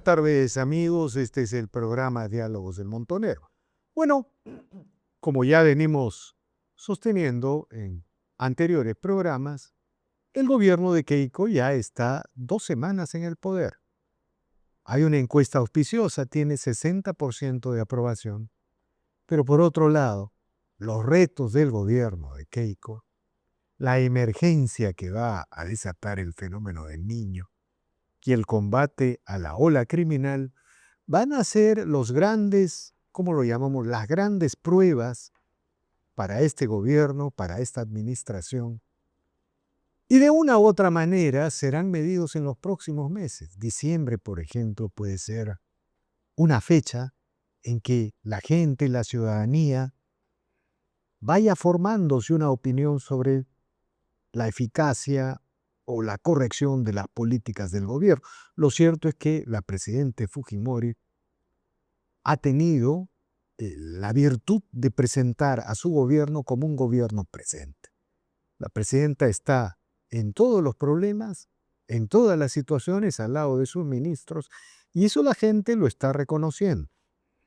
tardes, amigos. Este es el programa Diálogos del Montonero. Bueno, como ya venimos sosteniendo en anteriores programas, el gobierno de Keiko ya está 2 semanas en el poder. Hay una encuesta auspiciosa, tiene 60% de aprobación, pero por otro lado, los retos del gobierno de Keiko, la emergencia que va a desatar el fenómeno del Niño y el combate a la ola criminal van a ser los grandes, ¿cómo lo llamamos? Las grandes pruebas para este gobierno, para esta administración. Y de una u otra manera serán medidos en los próximos meses. Diciembre, por ejemplo, puede ser una fecha en que la gente, la ciudadanía, vaya formándose una opinión sobre la eficacia o la corrección de las políticas del gobierno. Lo cierto es que la presidenta Fujimori ha tenido la virtud de presentar a su gobierno como un gobierno presente. La presidenta está en todos los problemas, en todas las situaciones, al lado de sus ministros, y eso la gente lo está reconociendo.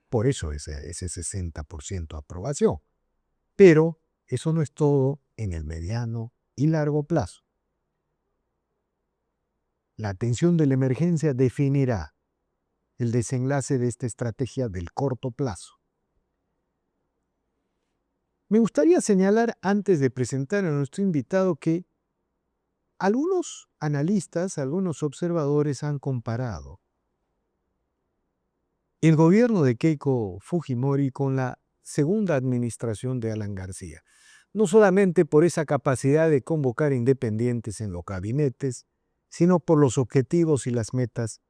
Por eso ese 60% de aprobación. Pero eso no es todo en el mediano y largo plazo. La atención de la emergencia definirá el desenlace de esta estrategia del corto plazo. Me gustaría señalar, antes de presentar a nuestro invitado, que algunos analistas, algunos observadores han comparado el gobierno de Keiko Fujimori con la segunda administración de Alan García. No solamente por esa capacidad de convocar independientes en los gabinetes, sino por los objetivos y las metas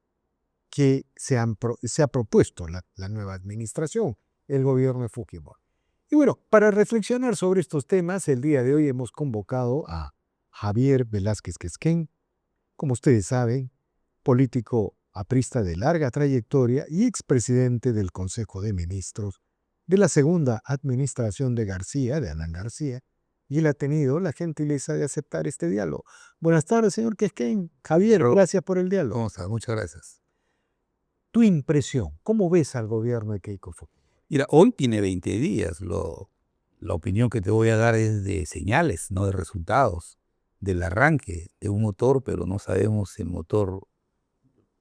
que se ha propuesto la nueva administración, el gobierno de Fujimori. Y bueno, para reflexionar sobre estos temas, el día de hoy hemos convocado a Javier Velázquez Quesquén, como ustedes saben, político aprista de larga trayectoria y expresidente del Consejo de Ministros de la segunda administración de García, de Alan García, y él ha tenido la gentileza de aceptar este diálogo. Buenas tardes, señor Quesquén. Javier, gracias por el diálogo. ¿Cómo está? Muchas gracias. Tu impresión, ¿cómo ves al gobierno de Keiko Fujimori? Mira, hoy tiene 20 días. La opinión que te voy a dar es de señales, no de resultados, del arranque de un motor, pero no sabemos si el motor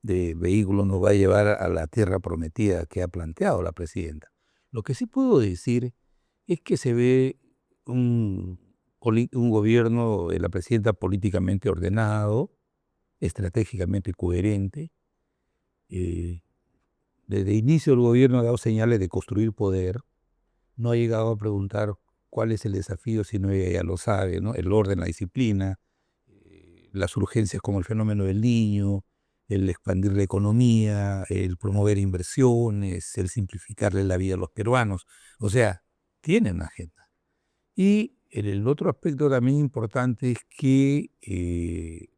de vehículo nos va a llevar a la tierra prometida que ha planteado la presidenta. Lo que sí puedo decir es que se ve un gobierno de la presidenta políticamente ordenado, estratégicamente coherente. Desde el inicio el gobierno ha dado señales de construir poder, no ha llegado a preguntar cuál es el desafío, sino ella ya lo sabe, ¿no? El orden, la disciplina, las urgencias como el fenómeno del niño, el expandir la economía, el promover inversiones, el simplificarle la vida a los peruanos. O sea, tienen agenda. Y el otro aspecto también importante es que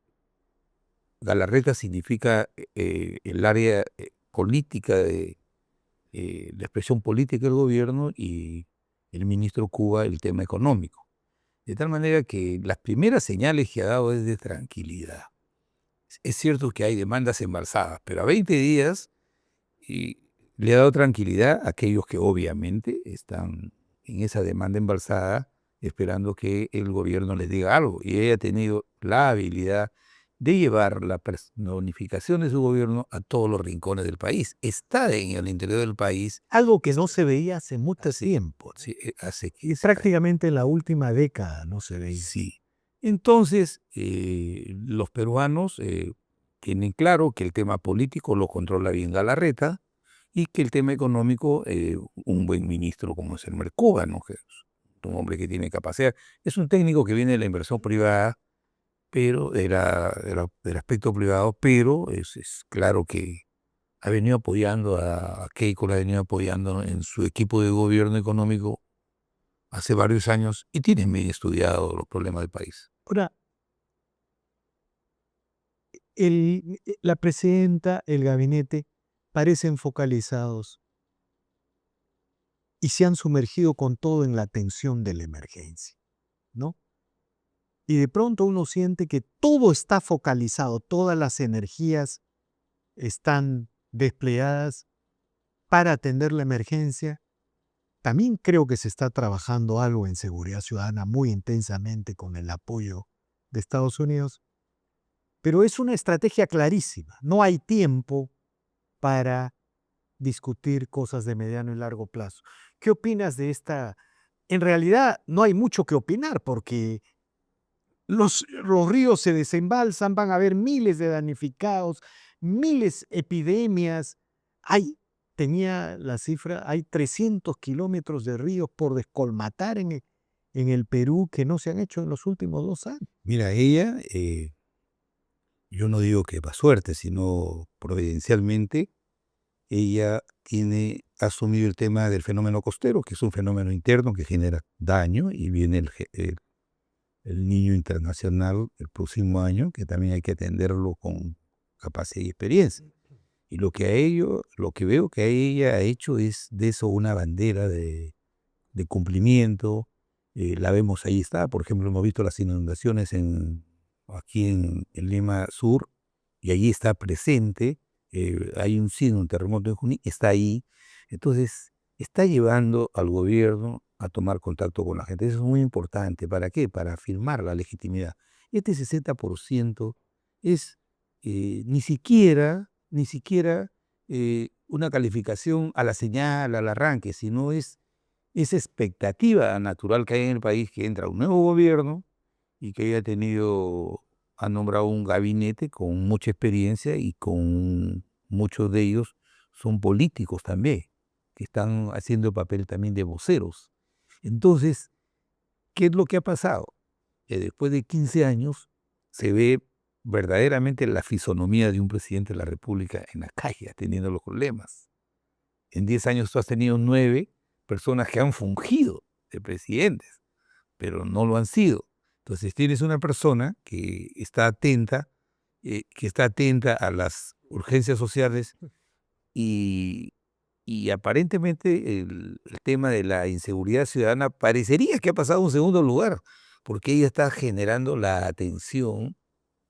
Galarreta significa el área política de la expresión política del gobierno y el ministro Cuba el tema económico. De tal manera que las primeras señales que ha dado es de tranquilidad. Es cierto que hay demandas embalsadas, pero a 20 días le ha dado tranquilidad a aquellos que obviamente están en esa demanda embalsada esperando que el gobierno les diga algo. Y ella ha tenido la habilidad de llevar la personificación de su gobierno a todos los rincones del país. Está en el interior del país. Algo que no se veía hace mucho tiempo. Sí, Y prácticamente en la última década no se veía. Sí. Entonces, los peruanos tienen claro que el tema político lo controla bien Galarreta y que el tema económico, un buen ministro como es el Mercuba, ¿no? Que es un hombre que tiene capacidad. Es un técnico que viene de la inversión privada, pero del aspecto privado, pero es claro que ha venido apoyando a Keiko, la ha venido apoyando en su equipo de gobierno económico hace varios años y tiene bien estudiado los problemas del país. Ahora, la presidenta, el gabinete, parecen focalizados y se han sumergido con todo en la atención de la emergencia, ¿no? Y de pronto uno siente que todo está focalizado, todas las energías están desplegadas para atender la emergencia. También creo que se está trabajando algo en seguridad ciudadana muy intensamente con el apoyo de Estados Unidos, pero es una estrategia clarísima. No hay tiempo para discutir cosas de mediano y largo plazo. ¿Qué opinas de esta? En realidad no hay mucho que opinar porque los ríos se desembalsan, van a haber miles de damnificados, miles epidemias. Tenía la cifra, hay 300 kilómetros de ríos por descolmatar en el Perú que no se han hecho en los últimos 2 años. Mira, ella, yo no digo que va suerte, sino providencialmente, ella ha asumido el tema del fenómeno costero, que es un fenómeno interno que genera daño, y viene el niño internacional el próximo año, que también hay que atenderlo con capacidad y experiencia. Y lo que veo que ella ha hecho es de eso una bandera de cumplimiento. La vemos, ahí está, por ejemplo, hemos visto las inundaciones aquí en Lima Sur, y allí está presente. Hay un terremoto en Junín, está ahí. Entonces, está llevando al gobierno a tomar contacto con la gente. Eso es muy importante. ¿Para qué? Para afirmar la legitimidad. Este 60% es ni siquiera una calificación a la señal, al arranque, sino es esa expectativa natural que hay en el país, que entra un nuevo gobierno y que ha nombrado un gabinete con mucha experiencia, y con muchos de ellos son políticos también, que están haciendo el papel también de voceros. Entonces, ¿qué es lo que ha pasado? Que después de 15 años se ve verdaderamente la fisonomía de un presidente de la República en la calle, atendiendo los problemas. En 10 años tú has tenido 9 personas que han fungido de presidentes, pero no lo han sido. Entonces tienes una persona que está atenta a las urgencias sociales, y, y aparentemente el tema de la inseguridad ciudadana parecería que ha pasado a un segundo lugar, porque ella está generando la atención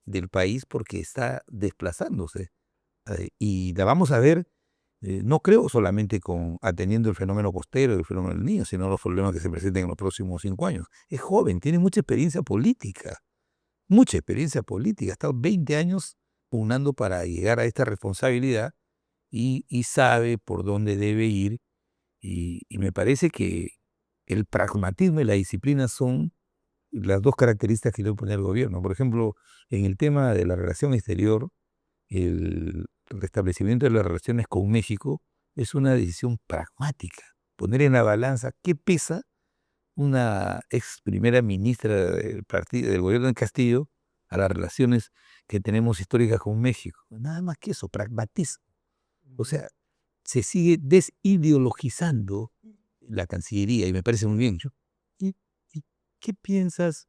del país porque está desplazándose. Y la vamos a ver, no creo solamente atendiendo el fenómeno costero, el fenómeno del niño, sino los problemas que se presenten en los próximos 5 años. Es joven, tiene mucha experiencia política, ha estado 20 años pugnando para llegar a esta responsabilidad, y sabe por dónde debe ir, y me parece que el pragmatismo y la disciplina son las dos características que debe poner el gobierno. Por ejemplo, en el tema de la relación exterior, el restablecimiento de las relaciones con México es una decisión pragmática. Poner en la balanza qué pesa una ex primera ministra del gobierno de Castillo a las relaciones que tenemos históricas con México. Nada más que eso, pragmatismo. O sea, se sigue desideologizando la Cancillería, y me parece muy bien. ¿Y, y qué piensas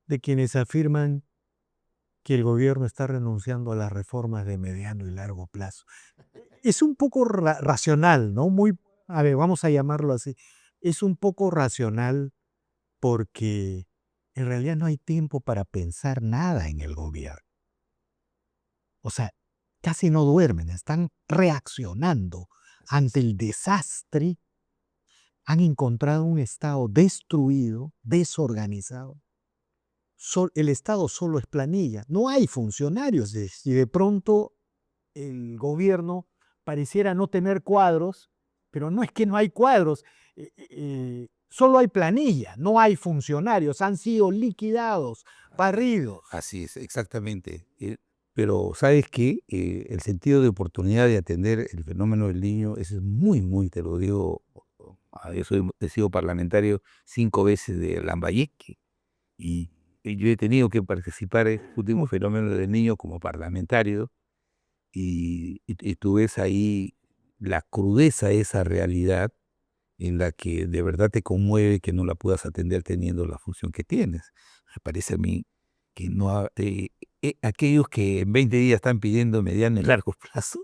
de quienes afirman que el gobierno está renunciando a las reformas de mediano y largo plazo? Es un poco racional, ¿no? A ver, vamos a llamarlo así. Es un poco racional porque en realidad no hay tiempo para pensar nada en el gobierno. O sea, casi no duermen, están reaccionando ante el desastre. Han encontrado un Estado destruido, desorganizado. El Estado solo es planilla, no hay funcionarios. Y de pronto el gobierno pareciera no tener cuadros, pero no es que no hay cuadros, solo hay planilla, no hay funcionarios, han sido liquidados, barridos. Así es, exactamente. Pero ¿sabes qué? El sentido de oportunidad de atender el fenómeno del niño es muy, muy, te lo digo, he sido parlamentario 5 veces de Lambayeque, y yo he tenido que participar en el último fenómeno del niño como parlamentario, y tú ves ahí la crudeza de esa realidad, en la que de verdad te conmueve que no la puedas atender teniendo la función que tienes. Me parece a mí que aquellos que en 20 días están pidiendo mediano y largo plazo,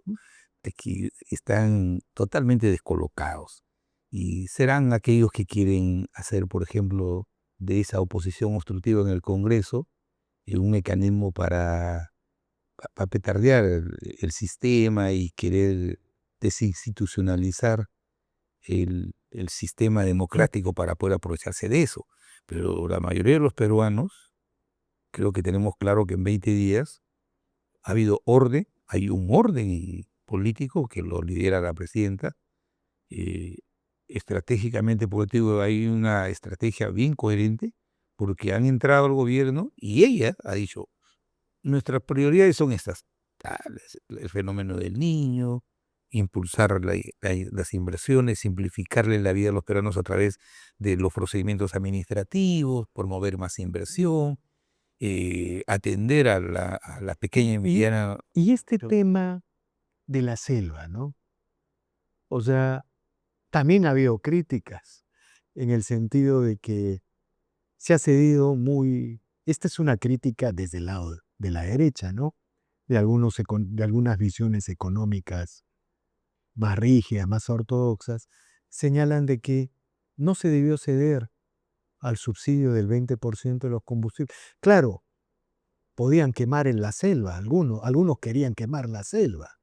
que están totalmente descolocados, y serán aquellos que quieren hacer, por ejemplo, de esa oposición obstructiva en el Congreso un mecanismo para petardear el sistema y querer desinstitucionalizar el sistema democrático para poder aprovecharse de eso. Pero la mayoría de los peruanos, creo que tenemos claro que en 20 días ha habido orden, hay un orden político que lo lidera la presidenta. Estratégicamente, porque te digo, hay una estrategia bien coherente, porque han entrado al gobierno y ella ha dicho, nuestras prioridades son estas, tales, el fenómeno del niño, impulsar las inversiones, simplificarle la vida a los peruanos a través de los procedimientos administrativos, promover más inversión, atender a la pequeña y mediana. Y este tema de la selva, ¿no? O sea, también ha habido críticas en el sentido de que se ha cedido muy. Esta es una crítica desde el lado de la derecha, ¿no? De algunas visiones económicas más rígidas, más ortodoxas, señalan de que no se debió ceder al subsidio del 20% de los combustibles. Claro, podían quemar en la selva, algunos querían quemar la selva.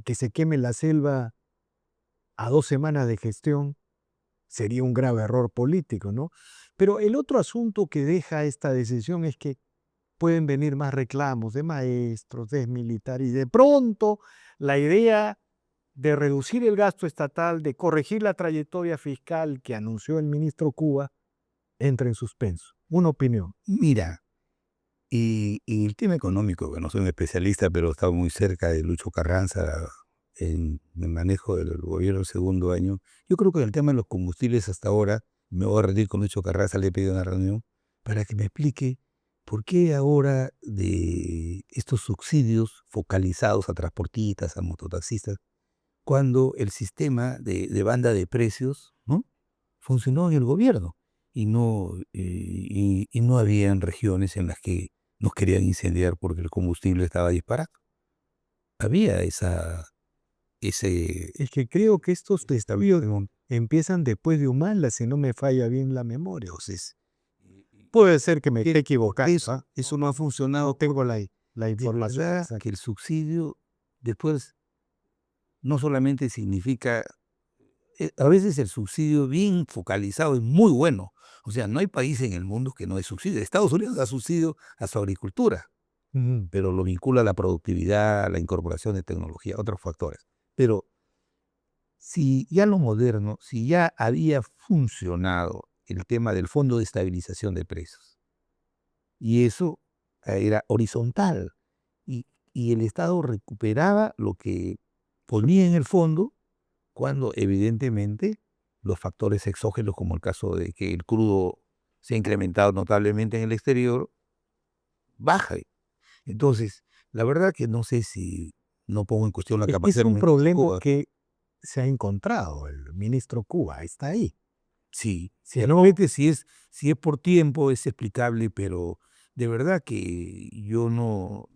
Que se queme la selva a 2 semanas de gestión sería un grave error político, ¿no? Pero el otro asunto que deja esta decisión es que pueden venir más reclamos de maestros, de militares, y de pronto la idea de reducir el gasto estatal, de corregir la trayectoria fiscal que anunció el ministro Cuba, entra en suspenso. Una opinión. Mira, y el tema económico, que no soy un especialista, pero he estado muy cerca de Lucho Carranza en el manejo del gobierno del segundo año. Yo creo que el tema de los combustibles hasta ahora, me voy a rendir con Lucho Carranza, le he pedido una reunión para que me explique por qué ahora de estos subsidios focalizados a transportistas, a mototaxistas, cuando el sistema de banda de precios, ¿no?, funcionó en el gobierno y no habían regiones en las que nos querían incendiar porque el combustible estaba disparado. Había ese. Es que creo que estos estudios empiezan después de Humala, si no me falla bien la memoria. O sea, puede ser que me esté equivocando. Eso no ha funcionado. No tengo la De información verdad exacta. que el subsidio después no solamente significa, a veces el subsidio bien focalizado es muy bueno. O sea, no hay país en el mundo que no dé subsidio. Estados Unidos da subsidio a su agricultura, Ujú. pero lo vincula a la productividad, a la incorporación de tecnología, otros factores. Pero si ya lo moderno, si ya había funcionado el tema del Fondo de Estabilización de Precios, y eso era horizontal, y el Estado recuperaba lo que ponía en el fondo cuando evidentemente los factores exógenos, como el caso de que el crudo se ha incrementado notablemente en el exterior, baja. Entonces, la verdad que no sé si, no pongo en cuestión la capacidad Es un de problema que se ha encontrado. El ministro Cuba está ahí. Sí, Si no, realmente si es por tiempo es explicable, pero de verdad que yo no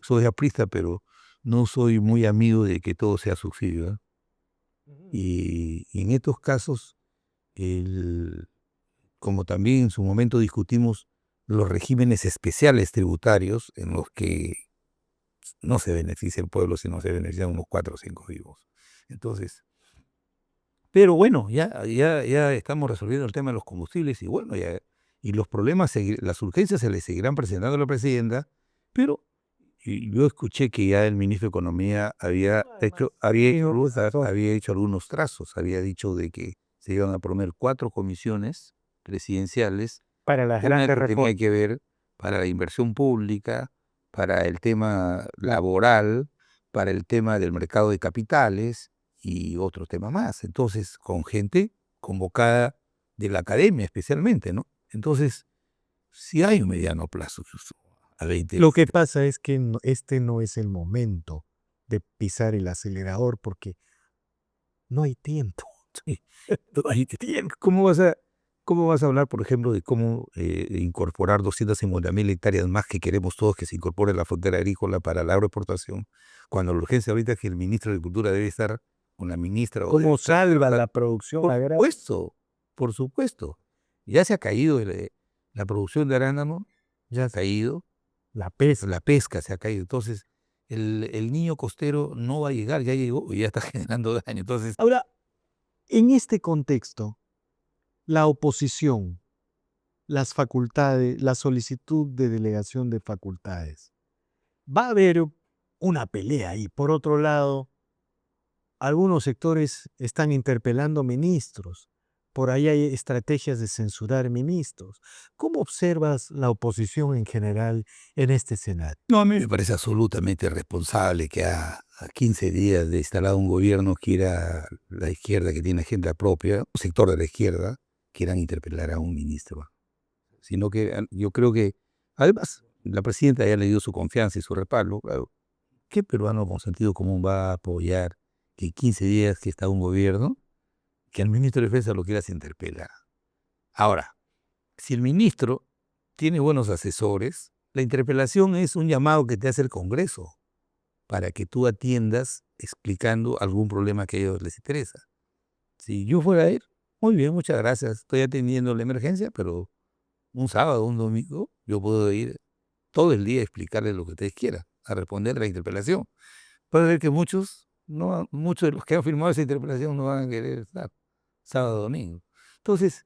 soy aprista, pero no soy muy amigo de que todo sea subsidio, ¿eh? Y en estos casos, como también en su momento discutimos los regímenes especiales tributarios en los que no se beneficia el pueblo, sino se benefician unos 4 o 5 vivos. Entonces, pero bueno, ya estamos resolviendo el tema de los combustibles y bueno, y los problemas, las urgencias se le seguirán presentando a la presidenta, pero yo escuché que ya el ministro de Economía había hecho algunos trazos, había dicho de que se iban a proponer 4 comisiones presidenciales, para las una grandes que tenía reformas. que ver para la inversión pública, para el tema laboral, para el tema del mercado de capitales y otro tema más. Entonces, con gente convocada de la academia especialmente, ¿no? Entonces, si hay un mediano plazo, a 20. Lo que pasa es que este no es el momento de pisar el acelerador porque no hay tiempo. Sí, ahí ¿Cómo vas a hablar, por ejemplo, de cómo incorporar 250.000 hectáreas más que queremos todos que se incorpore a la frontera agrícola para la agroexportación, cuando la urgencia ahorita es que el ministro de Agricultura debe estar con la ministra? ¿Cómo salva la producción Por agraria? supuesto, por supuesto. Ya se ha caído la producción de arándano, ya ha caído, La pesca. la pesca se ha caído. Entonces, el niño costero no va a llegar, ya llegó y ya está generando daño. Entonces, Ahora, en este contexto, la oposición, las facultades, la solicitud de delegación de facultades, va a haber una pelea ahí. Por otro lado, algunos sectores están interpelando ministros. Por ahí hay estrategias de censurar ministros. ¿Cómo observas la oposición en general en este escenario? no, a mí me parece absolutamente irresponsable que a 15 días de instalado un gobierno quiera la izquierda, que tiene agenda propia, un sector de la izquierda, quieran interpelar a un ministro. Sino que yo creo que, además, la presidenta ya le dio su confianza y su respaldo. Claro, ¿qué peruano con sentido común va a apoyar que en 15 días que está un gobierno, que al ministro de Defensa lo quieras interpelar? Ahora, si el ministro tiene buenos asesores, la interpelación es un llamado que te hace el Congreso para que tú atiendas explicando algún problema que a ellos les interesa. Si yo fuera a ir, muy bien, muchas gracias, estoy atendiendo la emergencia, pero un sábado, un domingo, yo puedo ir todo el día a explicarles lo que ustedes quieran, a responder la interpelación. Puede ver que muchos de los que han firmado esa interpelación no van a querer estar sábado, domingo. Entonces,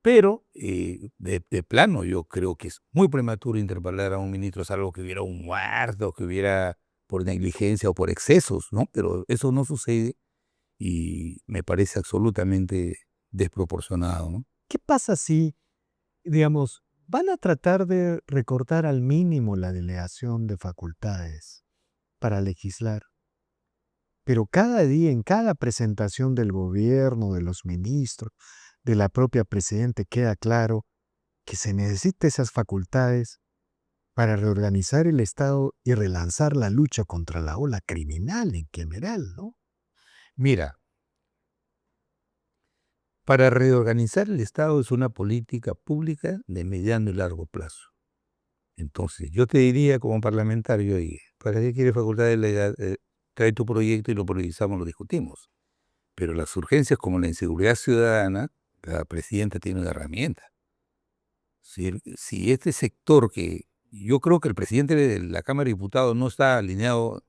pero de plano yo creo que es muy prematuro interpelar a un ministro, salvo que hubiera un muerto, que hubiera por negligencia o por excesos, ¿no? Pero eso no sucede y me parece absolutamente desproporcionado, ¿no? ¿Qué pasa si, digamos, van a tratar de recortar al mínimo la delegación de facultades para legislar? Pero cada día, en cada presentación del gobierno, de los ministros, de la propia presidenta, queda claro que se necesitan esas facultades para reorganizar el Estado y relanzar la lucha contra la ola criminal en general, ¿no? Mira, para reorganizar el Estado es una política pública de mediano y largo plazo. Entonces, yo te diría como parlamentario, oye, ¿para qué quieres facultad de legal? Trae tu proyecto y lo priorizamos, lo discutimos. Pero las urgencias como la inseguridad ciudadana, la presidenta tiene una herramienta. Si este sector que yo creo que el presidente de la Cámara de Diputados no está alineado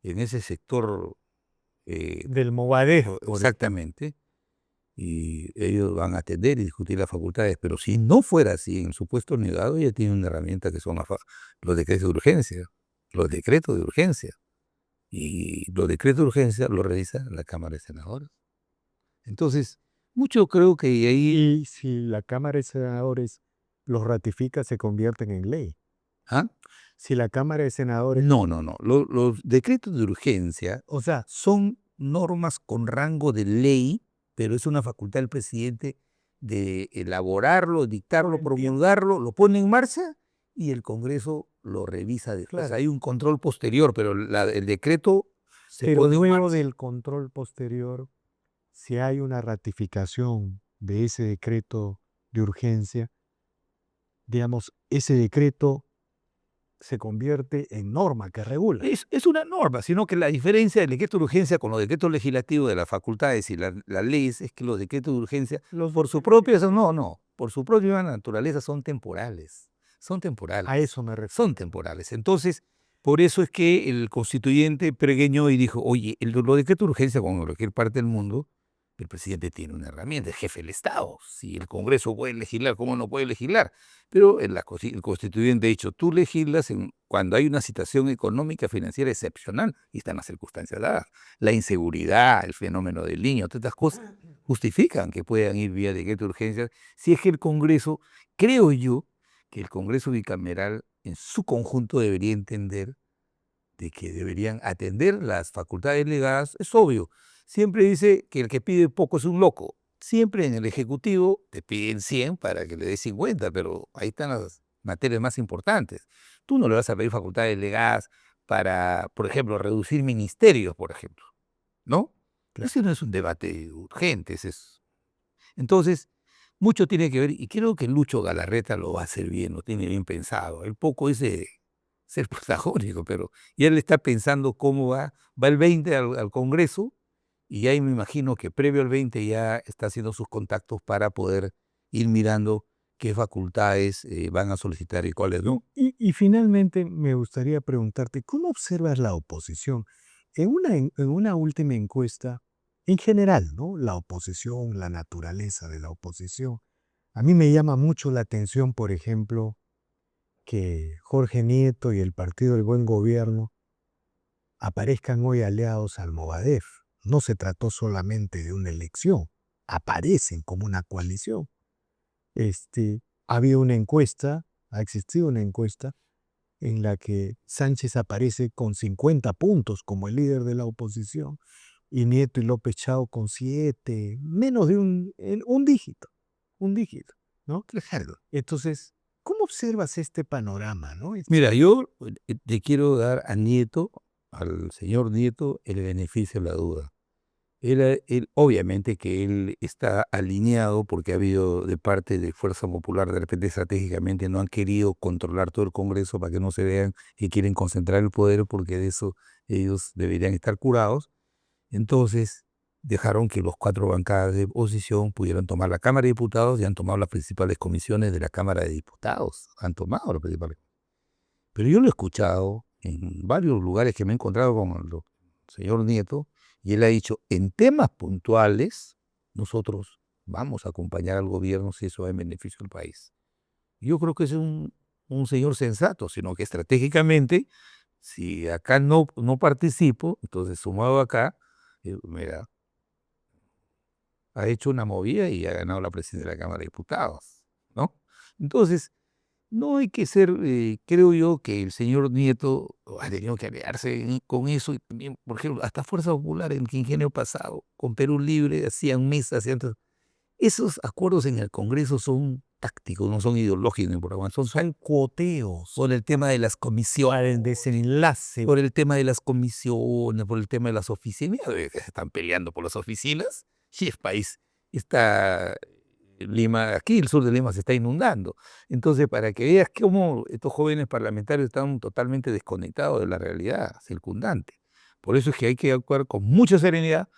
en ese sector Del movadero, exactamente, y ellos van a atender y discutir las facultades, pero si no fuera así, en su puesto negado, ella tiene una herramienta que son los decretos de urgencia, los decretos de urgencia, y los decretos de urgencia los revisa la Cámara de Senadores. Entonces, mucho creo que ahí... y si la Cámara de Senadores los ratifica, se convierten en ley. ¿Ah? Si la Cámara de Senadores, No, no, no. Los decretos de urgencia o sea, son normas con rango de ley, pero es una facultad del presidente de elaborarlo, dictarlo, entiendo. promulgarlo, lo pone en marcha y el Congreso lo revisa después. Claro. Hay un control posterior, pero el decreto se Pero pone en luego marcha. del control posterior, si hay una ratificación de ese decreto de urgencia, digamos, ese decreto se convierte en norma que regula. Es una norma, sino que la diferencia del decreto de urgencia con los decretos legislativos de las facultades y las leyes es que los decretos de urgencia, por su propia, por su propia naturaleza son temporales, A eso me refiero. son temporales. Entonces, por eso es que el constituyente pregueñó y dijo, oye, los decretos de urgencia, como en cualquier parte del mundo, el presidente tiene una herramienta, es jefe del Estado. Si el Congreso puede legislar, ¿cómo no puede legislar? Pero el constituyente ha dicho, tú legislas cuando hay una situación económica, financiera excepcional, y están las circunstancias dadas. La inseguridad, el fenómeno del niño, todas estas cosas justifican que puedan ir vía decreto de urgencia. Si es que el Congreso, creo yo, que el Congreso bicameral en su conjunto debería entender de que deberían atender las facultades delegadas, es obvio. Siempre dice que el que pide poco es un loco. Siempre en el Ejecutivo te piden 100 para que le des 50, pero ahí están las materias más importantes. Tú no le vas a pedir facultades delegadas para, por ejemplo, reducir ministerios, por ejemplo, ¿no? Claro. Ese no es un debate urgente. Entonces, mucho tiene que ver, y creo que Lucho Galarreta lo va a hacer bien, lo tiene bien pensado. El poco es de ser protagónico, pero ya él está pensando cómo va el 20 al Congreso, y ahí me imagino que previo al 20 ya está haciendo sus contactos para poder ir mirando qué facultades van a solicitar y cuáles no. Y finalmente me gustaría preguntarte, ¿cómo observas la oposición? En una última encuesta, en general, ¿no? La oposición, la naturaleza de la oposición. A mí me llama mucho la atención, por ejemplo, que Jorge Nieto y el Partido del Buen Gobierno aparezcan hoy aliados al Movadef. No se trató solamente de una elección, aparecen como una coalición. Ha habido una encuesta, ha existido una encuesta en la que Sánchez aparece con 50 puntos como el líder de la oposición y Nieto y López Chao con 7, menos de un dígito, ¿no? Claro. Entonces, ¿cómo observas este panorama, no? Mira, yo te quiero dar a Nieto, al señor Nieto, el beneficio de la duda. Él, obviamente que él está alineado porque ha habido de parte de Fuerza Popular, de repente estratégicamente no han querido controlar todo el Congreso para que no se vean que quieren concentrar el poder, porque de eso ellos deberían estar curados. Entonces dejaron que los 4 bancadas de oposición pudieran tomar la Cámara de Diputados y han tomado las principales comisiones de la Cámara de Diputados. Han tomado las principales. Pero yo lo he escuchado en varios lugares que me he encontrado con el señor Nieto, y él ha dicho, en temas puntuales, nosotros vamos a acompañar al gobierno si eso va en beneficio del país. Yo creo que es un señor sensato, sino que estratégicamente, si acá no participo, entonces sumado acá, mira, ha hecho una movida y ha ganado la presidencia de la Cámara de Diputados, ¿no? Entonces, no hay que ser, creo yo que el señor Nieto ha tenido que aliarse con eso, y también, por ejemplo, hasta Fuerza Popular en el quinquenio pasado, con Perú Libre, hacían mesas, esos acuerdos en el Congreso son tácticos, no son ideológicos, son cuoteos por el tema de las comisiones, para el desenlace. por el tema de las comisiones, por el tema de las oficinas. Se están peleando por las oficinas y el país está, Lima, aquí el sur de Lima se está inundando. Entonces, para que veas cómo estos jóvenes parlamentarios están totalmente desconectados de la realidad circundante. Por eso es que hay que actuar con mucha serenidad